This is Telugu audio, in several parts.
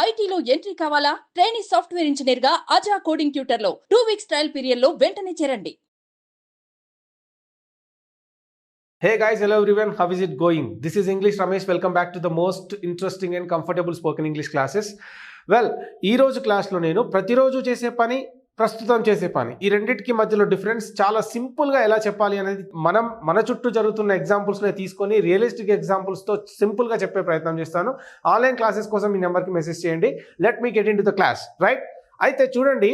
ఐటీలో ఎంట్రీ కావాలా? ట్రైనీ సాఫ్ట్వేర్ ఇంజనీర్ గా అజా కోడింగ్ ట్యూటర్ లో 2 వీక్స్ ట్రయల్ పీరియడ్ లో వెంటనే చేరండి. Hey guys, hello everyone, how is it going? This is English Ramesh. Welcome back to the most interesting and comfortable spoken English classes. Well, ఈ రోజు క్లాస్లో నేను ప్రతిరోజు చేసే పని, ప్రస్తుతం చేసే పని, ఈ రెండింటికి మధ్యలో డిఫరెన్స్ చాలా సింపుల్గా ఎలా చెప్పాలి అనేది మన చుట్టూ జరుగుతున్న ఎగ్జాంపుల్స్ని తీసుకొని రియలిస్టిక్ ఎగ్జాంపుల్స్తో సింపుల్గా చెప్పే ప్రయత్నం చేస్తాను. ఆన్లైన్ క్లాసెస్ కోసం ఈ నెంబర్కి మెసేజ్ చేయండి. Let me get in to the class, right? అయితే చూడండి,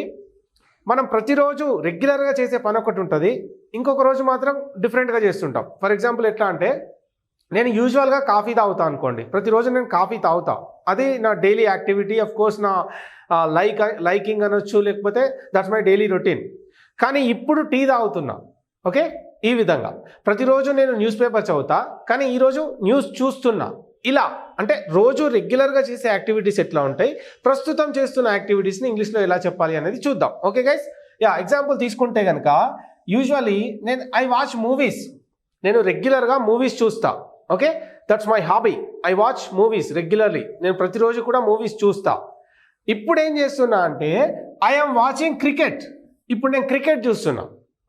మనం ప్రతిరోజు రెగ్యులర్గా చేసే పని ఒకటి ఉంటుంది, ఇంకొక రోజు మాత్రం డిఫరెంట్గా చేస్తుంటాం. ఫర్ ఎగ్జాంపుల్ ఎట్లా అంటే, నేను యూజువల్గా కాఫీ తాగుతా అనుకోండి, ప్రతిరోజు నేను కాఫీ తాగుతా, అది నా డైలీ యాక్టివిటీ. ఆఫ్ కోర్స్ నా లైకింగ్ అనొచ్చు, లేకపోతే దట్స్ మై డైలీ రొటీన్. కానీ ఇప్పుడు టీ తాగుతున్నా, ఓకే? ఈ విధంగా ప్రతిరోజు నేను న్యూస్ పేపర్ చదువుతా, కానీ ఈరోజు న్యూస్ చూస్తున్నా. ఇలా అంటే రోజు రెగ్యులర్గా చేసే యాక్టివిటీస్ ఎట్లా ఉంటాయి, ప్రస్తుతం చేస్తున్న యాక్టివిటీస్ని ఇంగ్లీష్లో ఎలా చెప్పాలి అనేది చూద్దాం. ఓకే గైస్, ఎగ్జాంపుల్ తీసుకుంటే కనుక, యూజువలీ ఐ వాచ్ మూవీస్, నేను రెగ్యులర్గా మూవీస్ చూస్తా. Okay, that's my hobby. I watch movies regularly, నేను ప్రతిరోజు కూడా మూవీస్ చూస్తా. ఇప్పుడు ఏం చేస్తున్నా అంటే, ఐఎమ్ వాచింగ్ క్రికెట్, ఇప్పుడు నేను క్రికెట్ చూస్తున్నా.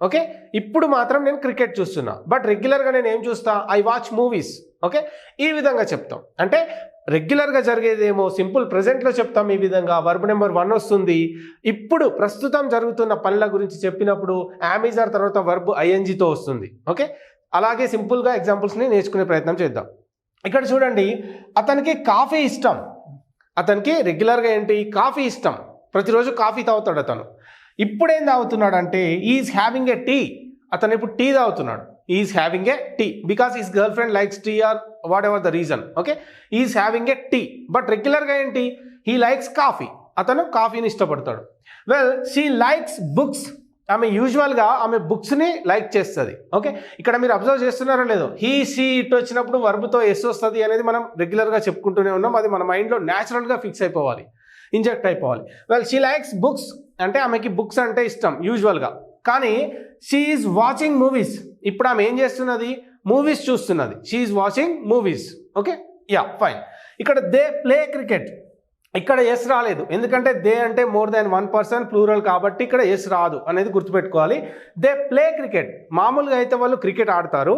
ఓకే, ఇప్పుడు మాత్రం నేను క్రికెట్ చూస్తున్నా, బట్ రెగ్యులర్గా నేను ఏం చూస్తా? I watch movies. ఓకే, ఈ విధంగా చెప్తాం. అంటే రెగ్యులర్గా జరిగేదేమో సింపుల్ ప్రెజెంట్లో చెప్తాం. ఈ విధంగా వర్బ్ నెంబర్ 1 వస్తుంది. ఇప్పుడు ప్రస్తుతం జరుగుతున్న పనుల గురించి చెప్పినప్పుడు అమెజార్ తర్వాత వర్బ్ ఐఎన్జీతో వస్తుంది. ఓకే, అలాగే సింపుల్గా ఎగ్జాంపుల్స్ని నేర్చుకునే ప్రయత్నం చేద్దాం. ఇక్కడ చూడండి, అతనికి కాఫీ ఇష్టం. అతనికి రెగ్యులర్గా ఏంటి? కాఫీ ఇష్టం, ప్రతిరోజు కాఫీ తాగుతాడు అతను. ఇప్పుడు ఏం తాగుతున్నాడు అంటే, ఈజ్ హ్యావింగ్ ఏ టీ. అతను ఇప్పుడు టీ తాగుతున్నాడు. Is having a tea because his girl friend likes tea or whatever the reason. Okay, is having a tea. But రెగ్యులర్గా ఏంటి? He likes coffee. అతను కాఫీని ఇష్టపడతాడు. Well, she likes books. ఆమె యూజువల్గా ఆమె బుక్స్ని లైక్ చేస్తుంది. ఓకే, ఇక్కడ మీరు అబ్జర్వ్ చేస్తున్నారో లేదో, హీ షీ ఇట్ వచ్చినప్పుడు వర్బ్తో ఎస్ వస్తుంది అనేది మనం రెగ్యులర్గా చెప్పుకుంటూనే ఉన్నాం. అది మన మైండ్లో న్యాచురల్గా ఫిక్స్ అయిపోవాలి, ఇంజెక్ట్ అయిపోవాలి. వెల్, షీ లైక్స్ బుక్స్ అంటే ఆమెకి బుక్స్ అంటే ఇష్టం యూజువల్గా. కానీ షీ ఈజ్ వాచింగ్ మూవీస్, ఇప్పుడు ఆమె ఏం చేస్తున్నది? మూవీస్ చూస్తున్నది. She is watching movies. Okay, fine. ఇక్కడ దే ప్లే క్రికెట్, ఇక్కడ ఎస్ రాలేదు, ఎందుకంటే దే అంటే మోర్ దాన్ 1 పర్సన్ ప్లూరల్ కాబట్టి ఇక్కడ ఎస్ రాదు అనేది గుర్తుపెట్టుకోవాలి. దే ప్లే క్రికెట్, మామూలుగా అయితే వాళ్ళు క్రికెట్ ఆడతారు,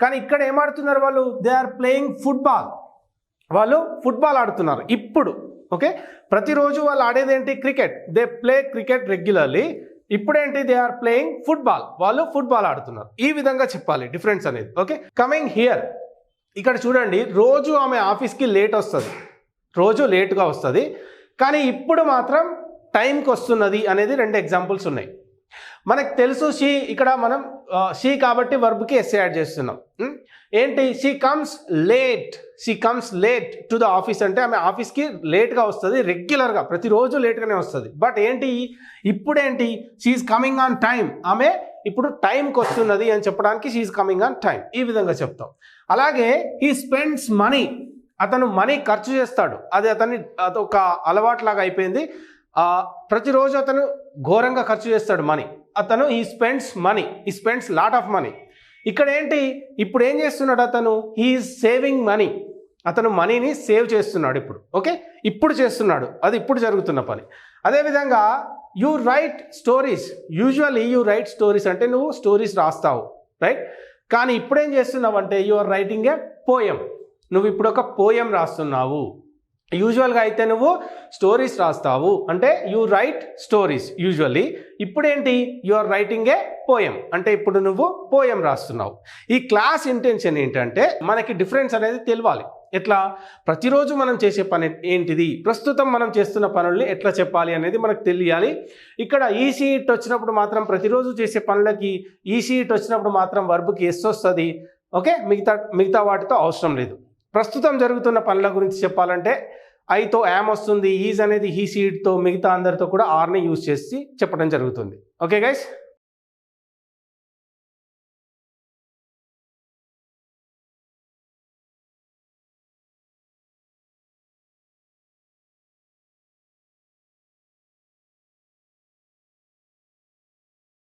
కానీ ఇక్కడ ఏం ఆడుతున్నారు వాళ్ళు? దే ఆర్ ప్లేయింగ్ ఫుట్బాల్, వాళ్ళు ఫుట్బాల్ ఆడుతున్నారు ఇప్పుడు. ఓకే, ప్రతిరోజు వాళ్ళు ఆడేది ఏంటి? Cricket. They play cricket regularly. ఇప్పుడేంటి? దే ఆర్ ప్లేయింగ్ ఫుట్బాల్, వాళ్ళు ఫుట్బాల్ ఆడుతున్నారు. ఈ విధంగా చెప్పాలి డిఫరెన్స్ అనేది. ఓకే, కమింగ్ హియర్, ఇక్కడ చూడండి, రోజు ఆమె ఆఫీస్కి లేట్ వస్తుంది, రోజు లేట్గా వస్తుంది, కానీ ఇప్పుడు మాత్రం టైంకి వస్తున్నది అనేది 2 ఎగ్జాంపుల్స్ ఉన్నాయి. మనకు తెలుసు షీ, ఇక్కడ మనం షీ కాబట్టి వర్బ్కి ఎస్ యాడ్ చేస్తున్నాం. ఏంటి? She comes late, she comes late to the office అంటే ఆమె ఆఫీస్కి లేట్గా వస్తుంది, రెగ్యులర్గా ప్రతిరోజు లేట్గానే వస్తుంది. బట్ ఏంటి? ఇప్పుడేంటి? షీఈ్ కమింగ్ ఆన్ టైం, ఆమె ఇప్పుడు టైంకి వస్తున్నది అని చెప్పడానికి షీఈ్ కమింగ్ ఆన్ టైం, ఈ విధంగా చెప్తాం. అలాగే హీ స్పెండ్స్ మనీ, అతను మనీ ఖర్చు చేస్తాడు, అది అదొక అలవాట్లాగా అయిపోయింది. ప్రతిరోజు అతను ఘోరంగా ఖర్చు చేస్తాడు మనీ. అతను he spends money, he spends lot of money. ఇక్కడ ఏంటి? ఇప్పుడు ఏం చేస్తున్నాడు అతను? హీ ఈజ్ సేవింగ్ మనీ, అతను మనీని సేవ్ చేస్తున్నాడు ఇప్పుడు. ఓకే, ఇప్పుడు చేస్తున్నాడు, అది ఇప్పుడు జరుగుతున్న పని. అదేవిధంగా you write stories, usually you write stories అంటే నువ్వు స్టోరీస్ రాస్తావు, రైట్? కానీ ఇప్పుడు ఏం చేస్తున్నావు అంటే, you are writing a poem, నువ్వు ఇప్పుడు ఒక పోయం రాస్తున్నావు. యూజువల్గా అయితే నువ్వు స్టోరీస్ రాస్తావు అంటే యూ రైట్ స్టోరీస్ యూజువల్లీ. ఇప్పుడేంటి? You are writing a poem అంటే ఇప్పుడు నువ్వు పోయం రాస్తున్నావు. ఈ క్లాస్ ఇంటెన్షన్ ఏంటంటే, మనకి డిఫరెన్స్ అనేది తెలియాలి. ఎట్లా? ప్రతిరోజు మనం చేసే పని ఏంటిది, ప్రస్తుతం మనం చేస్తున్న పనుల్ని ఎట్లా చెప్పాలి అనేది మనకు తెలియాలి. ఇక్కడ ఈసీ ఇట్ వచ్చినప్పుడు మాత్రం, ప్రతిరోజు చేసే పనులకి ఈసీ ఇట్ వచ్చినప్పుడు మాత్రం వర్బ్కి ఎస్ వస్తుంది. ఓకే, మిగతా వాటితో అవసరం లేదు. ప్రస్తుతం జరుగుతున్న పనుల గురించి చెప్పాలంటే ఐతో యామ్ వస్తుంది, ఈజ్ అనేది హీ సీడ్తో, మిగతా అందరితో కూడా ఆర్ని యూజ్ చేసి చెప్పడం జరుగుతుంది. Okay guys.